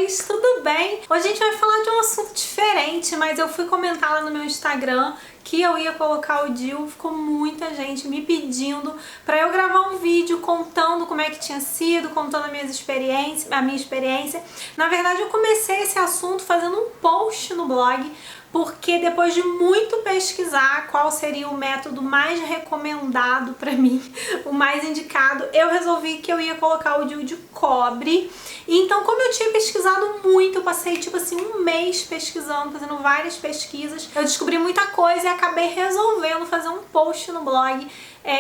amores, tudo bem? Hoje a gente vai falar de um assunto diferente, mas eu fui comentar lá no meu Instagram que eu ia colocar o DIU, ficou muita gente me pedindo para eu gravar um vídeo contando como é que tinha sido, contando a minha experiência. Na verdade, eu comecei esse assunto fazendo um post no blog, porque depois de muito pesquisar qual seria o método mais recomendado pra mim, o mais indicado, eu resolvi que eu ia colocar o DIU de cobre. Então, como eu tinha pesquisado muito, eu passei tipo assim um mês pesquisando, fazendo várias pesquisas, eu descobri muita coisa e acabei resolvendo fazer um post no blog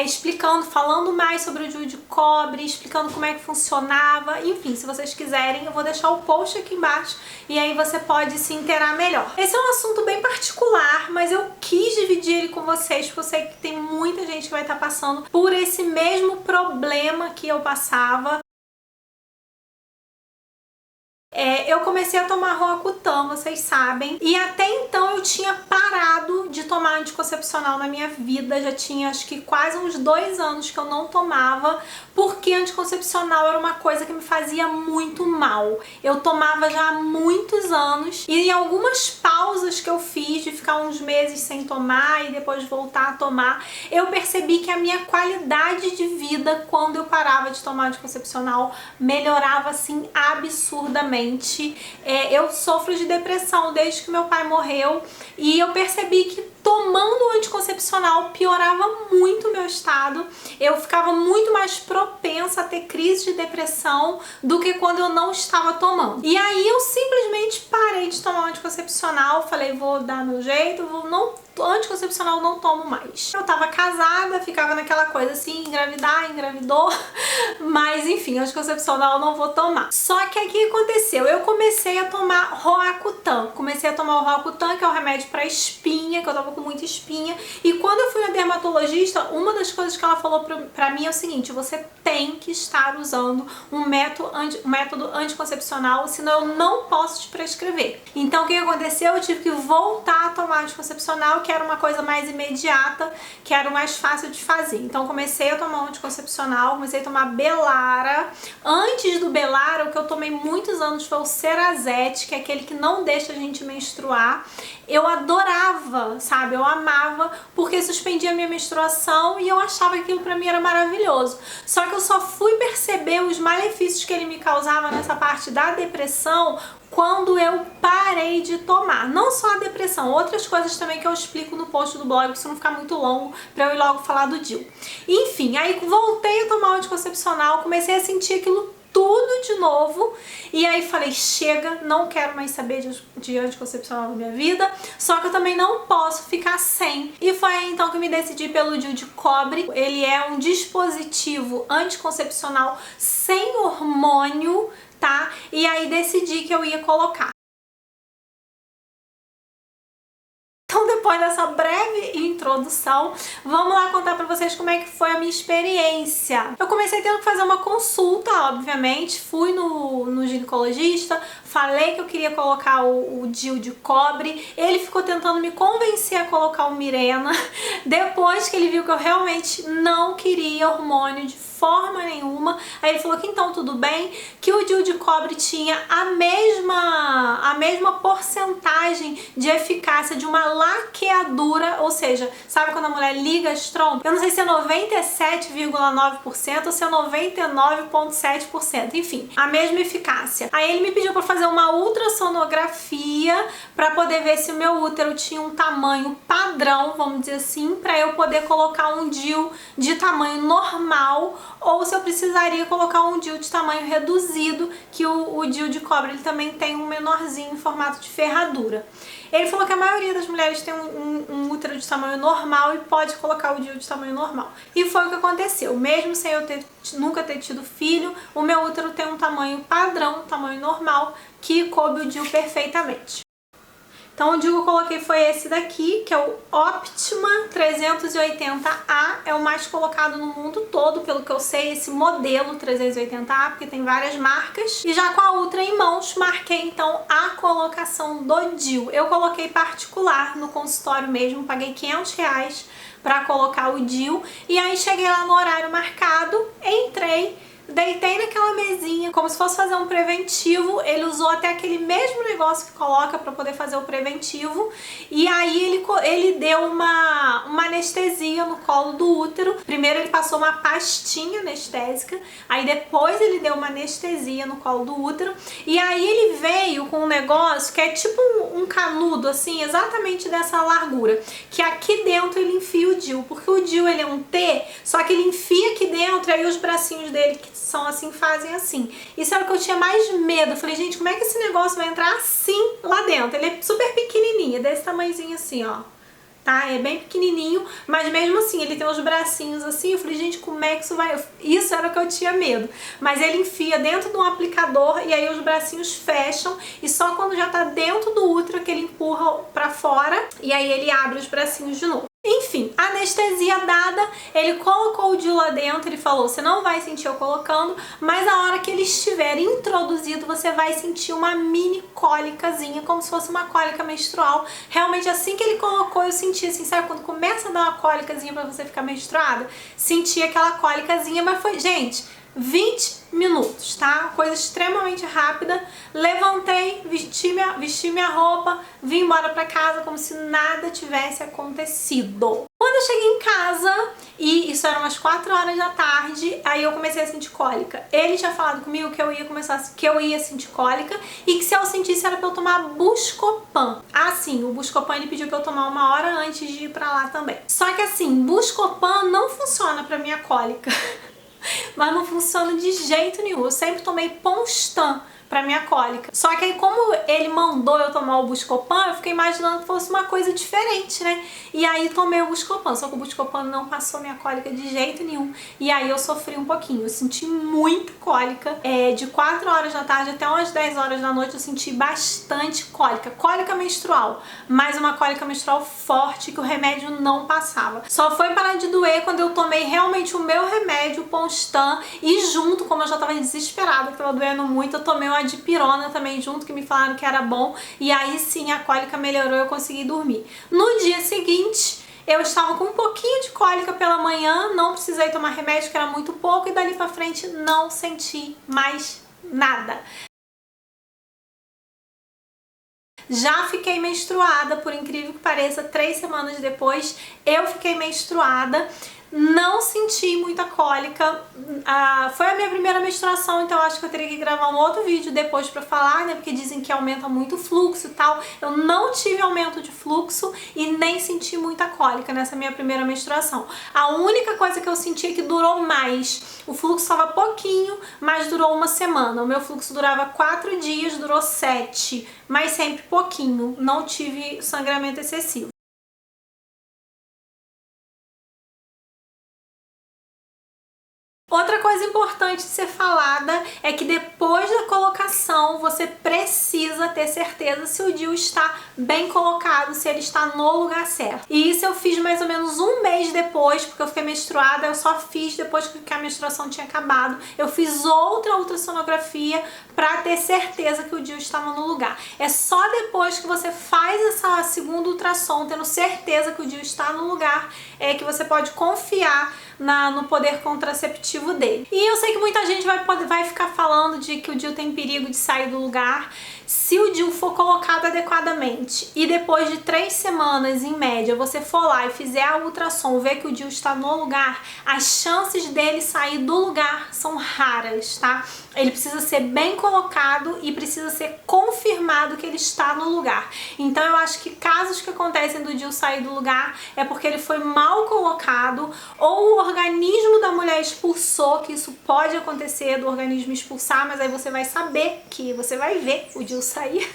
explicando, falando mais sobre o DIU de cobre, explicando como é que funcionava. Enfim, se vocês quiserem, eu vou deixar o post aqui embaixo e aí você pode se inteirar melhor. Esse é um assunto bem particular, mas eu quis dividir ele com vocês, porque eu sei que tem muita gente que vai estar passando por esse mesmo problema que eu passava. Eu comecei a tomar Roacutan, vocês sabem, e até então eu tinha parado de tomar anticoncepcional na minha vida, já tinha acho que quase uns 2 anos que eu não tomava, porque anticoncepcional era uma coisa que me fazia muito mal. Eu tomava já há muitos anos e em algumas pausas que eu fiz de ficar uns meses sem tomar e depois voltar a tomar, eu percebi que a minha qualidade de vida quando eu parava de tomar anticoncepcional melhorava assim absurdamente. Eu sofro de depressão desde que meu pai morreu e eu percebi que tomando anticoncepcional piorava muito o meu estado, eu ficava muito mais propensa a ter crise de depressão do que quando eu não estava tomando. E aí eu simplesmente parei de tomar anticoncepcional, falei, vou dar meu jeito, anticoncepcional não tomo mais. Eu tava casada, ficava naquela coisa assim, engravidou, mas enfim, anticoncepcional não vou tomar. Só que aqui aconteceu, eu comecei a tomar Roacutan, o Roacutan, que é o remédio pra espinha, que eu tava com muita espinha, e quando eu fui na dermatologista, uma das coisas que ela falou pra mim é o seguinte, você tem que estar usando um método anticoncepcional, senão eu não posso te prescrever. Então o que aconteceu? Eu tive que voltar a tomar anticoncepcional, que era uma coisa mais imediata, que era o mais fácil de fazer. Então comecei a tomar um anticoncepcional, comecei a tomar Belara. Antes do Belara, o que eu tomei muitos anos foi o Cerazette, que é aquele que não deixa a gente menstruar. Eu adorava, sabe? Eu amava, porque suspendia a minha menstruação e eu achava que aquilo pra mim era maravilhoso. Só que eu só fui perceber os malefícios que ele me causava nessa parte da depressão quando eu parei de tomar. Não só a depressão, outras coisas também que eu explico no post do blog, pra não ficar muito longo, pra eu ir logo falar do DIU. Enfim, aí voltei a tomar o anticoncepcional, comecei a sentir aquilo tudo de novo, e aí falei, chega, não quero mais saber de anticoncepcional na minha vida, só que eu também não posso ficar sem. E foi aí então que eu me decidi pelo DIU de cobre. Ele é um dispositivo anticoncepcional sem hormônio, tá? E aí decidi que eu ia colocar. Então, depois dessa breve introdução, vamos lá contar pra vocês como é que foi a minha experiência. Eu comecei tendo que fazer uma consulta, obviamente, fui no ginecologista, falei que eu queria colocar o DIU de cobre, ele ficou tentando me convencer a colocar o Mirena, depois que ele viu que eu realmente não queria hormônio de forma nenhuma, aí ele falou que então tudo bem, que o DIU de cobre tinha a mesma porcentagem de eficácia de uma laqueadura, ou seja, sabe quando a mulher liga as trompas? Eu não sei se é 97,9% ou se é 99,7%, enfim, a mesma eficácia. Aí ele me pediu para fazer uma ultrassonografia para poder ver se o meu útero tinha um tamanho padrão, vamos dizer assim, para eu poder colocar um DIU de tamanho normal ou se eu precisaria colocar um DIU de tamanho reduzido, que o DIU de cobre ele também tem um menorzinho em formato de ferradura. Ele falou que a maioria das mulheres tem um útero de tamanho normal e pode colocar o DIU de tamanho normal. E foi o que aconteceu. Mesmo sem eu nunca ter tido filho, o meu útero tem um tamanho padrão, um tamanho normal, que coube o DIU perfeitamente. Então o DIU que eu coloquei foi esse daqui, que é o Optima 380A, é o mais colocado no mundo todo, pelo que eu sei, esse modelo 380A, porque tem várias marcas. E já com a Ultra em mãos, marquei então a colocação do DIU. Eu coloquei particular no consultório mesmo, paguei R$500 para colocar o DIU, e aí cheguei lá no horário marcado, entrei, deitei naquela mesinha, como se fosse fazer um preventivo. Ele usou até aquele mesmo negócio que coloca pra poder fazer o preventivo. E aí ele deu uma anestesia no colo do útero. Primeiro ele passou uma pastinha anestésica, aí depois ele deu uma anestesia no colo do útero. E aí ele veio com um negócio que é tipo um canudo, assim, exatamente dessa largura, que aqui dentro ele enfia o DIU, porque o DIU ele é um T, só que ele enfia aqui dentro, e aí os bracinhos dele que são assim, fazem assim. Isso era o que eu tinha mais medo. Eu falei, gente, como é que esse negócio vai entrar assim lá dentro? Ele é super pequenininho, é desse tamanhozinho assim, ó. Tá? É bem pequenininho, mas mesmo assim ele tem os bracinhos assim. Eu falei, gente, como é que isso vai... Isso era o que eu tinha medo. Mas ele enfia dentro de um aplicador e aí os bracinhos fecham, e só quando já tá dentro do útero que ele empurra pra fora, e aí ele abre os bracinhos de novo. Enfim, anestesia dada, ele colocou o DIU lá dentro. Ele falou, você não vai sentir eu colocando, mas a hora que ele estiver introduzido, você vai sentir uma mini cólicazinha, como se fosse uma cólica menstrual. Realmente, assim que ele colocou, eu senti assim, sabe quando começa a dar uma cólicazinha pra você ficar menstruada? Senti aquela cólicazinha, mas foi, gente, 20 minutos, tá? Coisa extremamente rápida. Levantei, vesti minha roupa, vim embora pra casa como se nada tivesse acontecido. Quando eu cheguei em casa, e isso era umas 4 horas da tarde, aí eu comecei a sentir cólica. Ele tinha falado comigo que eu ia sentir cólica, e que se eu sentisse era pra eu tomar Buscopan. Ah, sim, o Buscopan ele pediu pra eu tomar 1 hora antes de ir pra lá também. Só que assim, Buscopan não funciona pra minha cólica. Mas não funciona de jeito nenhum. Eu sempre tomei Ponstan pra minha cólica. Só que aí, como ele mandou eu tomar o Buscopan, eu fiquei imaginando que fosse uma coisa diferente, né? E aí tomei o Buscopan, só que o Buscopan não passou minha cólica de jeito nenhum. E aí eu sofri um pouquinho. Eu senti muita cólica. De 4 horas da tarde até umas 10 horas da noite eu senti bastante cólica. Cólica menstrual, mas uma cólica menstrual forte que o remédio não passava. Só foi parar de doer quando eu tomei realmente o meu remédio, o Ponstan, e junto, como eu já tava desesperada, que tava doendo muito, eu tomei uma dipirona também junto, que me falaram que era bom, e aí sim a cólica melhorou e eu consegui dormir. No dia seguinte, eu estava com um pouquinho de cólica pela manhã, não precisei tomar remédio, que era muito pouco, e dali pra frente não senti mais nada. Já fiquei menstruada, por incrível que pareça, 3 semanas depois eu fiquei menstruada. Não senti muita cólica. Foi a minha primeira menstruação, então acho que eu teria que gravar um outro vídeo depois pra falar, né? Porque dizem que aumenta muito o fluxo e tal. Eu não tive aumento de fluxo e nem senti muita cólica nessa minha primeira menstruação. A única coisa que eu senti é que durou mais. O fluxo estava pouquinho, mas durou 1 semana. O meu fluxo durava 4 dias, durou 7, mas sempre pouquinho. Não tive sangramento excessivo. Outra coisa importante de ser falada é que depois da colocação você precisa ter certeza se o DIU está bem colocado, se ele está no lugar certo. E isso eu fiz mais ou menos 1 mês depois, porque eu fiquei menstruada. Eu só fiz depois que a menstruação tinha acabado. Eu fiz outra ultrassonografia para ter certeza que o DIU estava no lugar. É só depois que você faz essa segunda ultrassom, tendo certeza que o DIU está no lugar, que você pode confiar no poder contraceptivo dele. E eu sei que muita gente vai ficar falando de que o DIU tem perigo de sair do lugar. Se o DIU for colocado adequadamente e depois de 3 semanas, em média, você for lá e fizer a ultrassom, ver que o DIU está no lugar, as chances dele sair do lugar são raras, tá? Ele precisa ser bem colocado e precisa ser confirmado que ele está no lugar. Então eu acho que casos que acontecem do DIU sair do lugar é porque ele foi mal colocado, ou o organismo da mulher expulsou, que isso pode acontecer do organismo expulsar, mas aí você vai saber que você vai ver o DIU sair.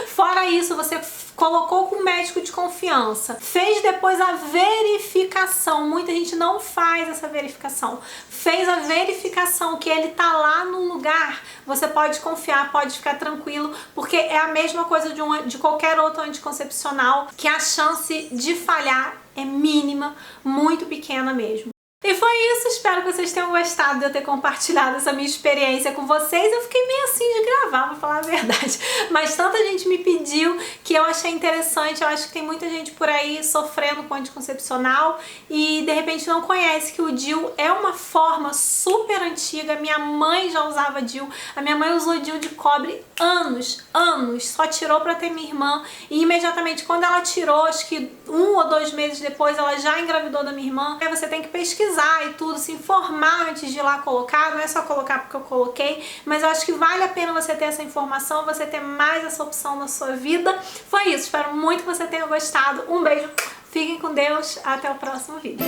Fora isso, você colocou com um médico de confiança, fez depois a verificação. Muita gente não faz essa verificação. Fez a verificação que ele tá lá no lugar, você pode confiar, pode ficar tranquilo, porque é a mesma coisa de qualquer outro anticoncepcional, que a chance de falhar é mínima, muito pequena mesmo. E foi isso, espero que vocês tenham gostado de eu ter compartilhado essa minha experiência com vocês. Eu fiquei meio assim de gravar, pra falar a verdade, mas tanta gente me pediu que eu achei interessante. Eu acho que tem muita gente por aí sofrendo com anticoncepcional e de repente não conhece que o DIU é uma forma super antiga. Minha mãe já usava DIU, a minha mãe usou DIU de cobre anos, só tirou pra ter minha irmã e imediatamente quando ela tirou, acho que 1 ou 2 meses depois, ela já engravidou da minha irmã. Aí você tem que pesquisar e tudo, se informar antes de ir lá colocar, não é só colocar porque eu coloquei, mas eu acho que vale a pena você ter essa informação, você ter mais essa opção na sua vida. Foi isso, espero muito que você tenha gostado. Um beijo, fiquem com Deus, até o próximo vídeo.